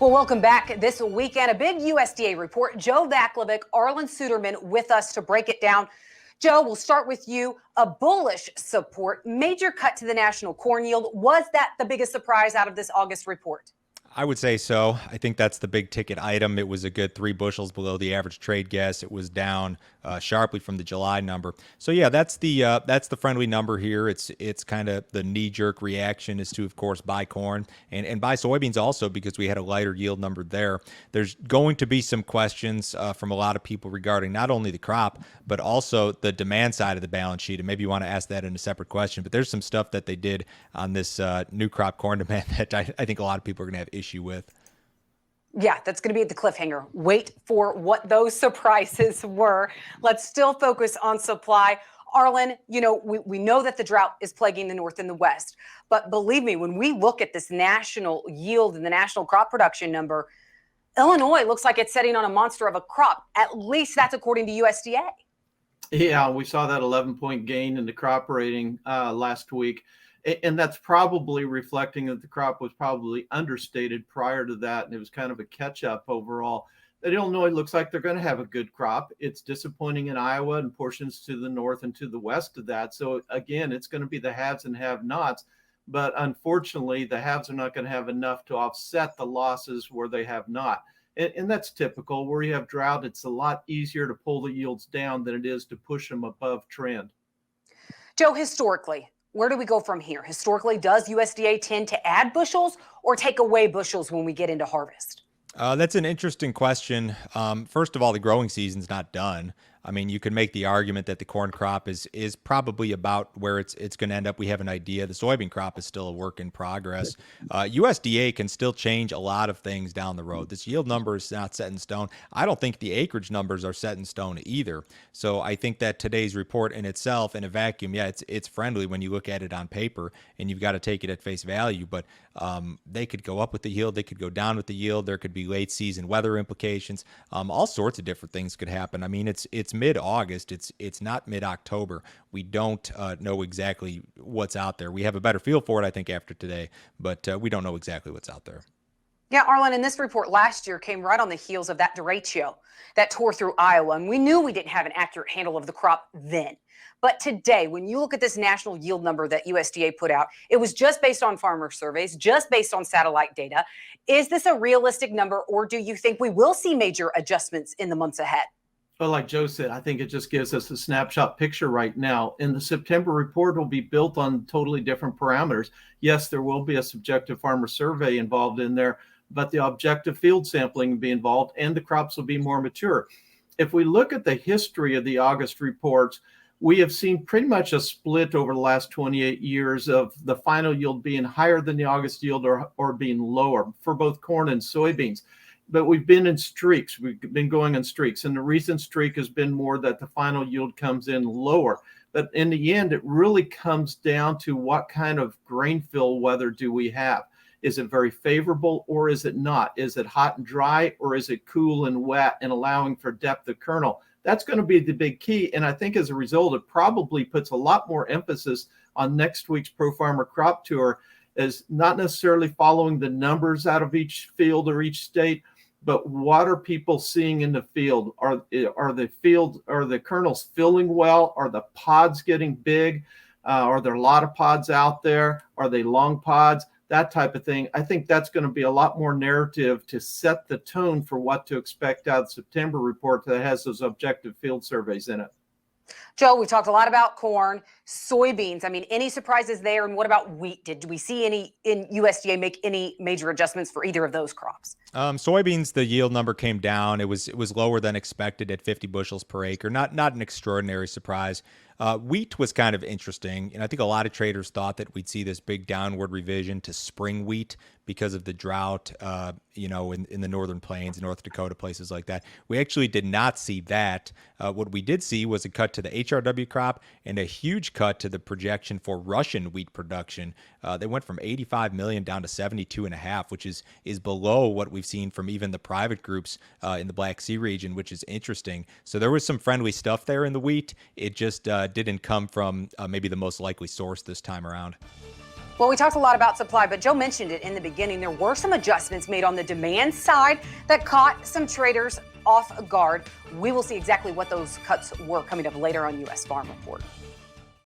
Well, welcome back. This weekend, a big USDA report. Joe Vaclavic, Arlen Suderman with us to break it down. Joe, we'll start with you. A bullish support, major cut to the national corn yield. Was that the biggest surprise out of this August report? I would say so. I think that's the big ticket item. It was a good 3 bushels below the average trade guess. It was down sharply from the July number. So yeah, that's the friendly number here. It's kind of the knee jerk reaction is to, of course, buy corn and buy soybeans also because we had a lighter yield number there. There's going to be some questions from a lot of people regarding not only the crop but also the demand side of the balance sheet. And maybe you want to ask that in a separate question. But there's some stuff that they did on this new crop corn demand that I think a lot of people are going to have issue with. Yeah, that's going to be at the cliffhanger. Wait for what those surprises were. Let's still focus on supply. Arlen, we know that the drought is plaguing the North and the West. But believe me, when we look at this national yield and the national crop production number, Illinois looks like it's setting on a monster of a crop. At least that's according to USDA. Yeah, we saw that 11-point gain in the crop rating last week. And that's probably reflecting that the crop was probably understated prior to that. And it was kind of a catch up overall. That Illinois looks like they're going to have a good crop. It's disappointing in Iowa and portions to the north and to the west of that. So again, it's going to be the haves and have nots. But unfortunately, the haves are not going to have enough to offset the losses where they have not. And that's typical. Where you have drought, it's a lot easier to pull the yields down than it is to push them above trend. Joe, historically, where do we go from here? Historically, does USDA tend to add bushels or take away bushels when we get into harvest? That's an interesting question. First of all, the growing season's not done. I mean, you can make the argument that the corn crop is probably about where it's going to end up. We have an idea. The soybean crop is still a work in progress. USDA can still change a lot of things down the road. This yield number is not set in stone. I don't think the acreage numbers are set in stone either. So I think that today's report in itself, in a vacuum, yeah, it's friendly when you look at it on paper, and you've got to take it at face value. But they could go up with the yield. They could go down with the yield. There could be late season weather implications. All sorts of different things could happen. I mean, it's mid-August. It's not mid-October. We don't know exactly what's out there. We have a better feel for it, I think, after today, but we don't know exactly what's out there. Yeah, Arlen, and this report last year came right on the heels of that derecho that tore through Iowa, and we knew we didn't have an accurate handle of the crop then. But today, when you look at this national yield number that USDA put out, it was just based on farmer surveys, just based on satellite data. Is this a realistic number, or do you think we will see major adjustments in the months ahead? Well, like Joe said, I think it just gives us a snapshot picture right now. And the September report will be built on totally different parameters. Yes, there will be a subjective farmer survey involved in there, but the objective field sampling will be involved and the crops will be more mature. If we look at the history of the August reports, we have seen pretty much a split over the last 28 years of the final yield being higher than the August yield or being lower for both corn and soybeans. But we've been in streaks. We've been going in streaks. And the recent streak has been more that the final yield comes in lower. But in the end, it really comes down to what kind of grain fill weather do we have? Is it very favorable or is it not? Is it hot and dry or is it cool and wet and allowing for depth of kernel? That's going to be the big key. And I think as a result, it probably puts a lot more emphasis on next week's Pro Farmer Crop Tour as not necessarily following the numbers out of each field or each state, but what are people seeing in the field? Are the kernels filling well? Are the pods getting big? Are there a lot of pods out there? Are they long pods? That type of thing. I think that's going to be a lot more narrative to set the tone for what to expect out of the September report that has those objective field surveys in it. Joe, we talked a lot about corn, soybeans. I mean, any surprises there? And what about wheat? Did we see any in USDA make any major adjustments for either of those crops? Soybeans, the yield number came down. It was lower than expected at 50 bushels per acre. Not an extraordinary surprise. Wheat was kind of interesting, and I think a lot of traders thought that we'd see this big downward revision to spring wheat because of the drought, in the northern plains, North Dakota, places like that. We actually did not see that. What we did see was a cut to the HRW crop and a huge cut to the projection for Russian wheat production. They went from 85 million down to 72.5, which is below what we've seen from even the private groups in the Black Sea region, which is interesting. So there was some friendly stuff there in the wheat. It just didn't come from maybe the most likely source this time around. Well, we talked a lot about supply, but Joe mentioned it in the beginning. There were some adjustments made on the demand side that caught some traders off guard. We will see exactly what those cuts were coming up later on U.S. Farm Report.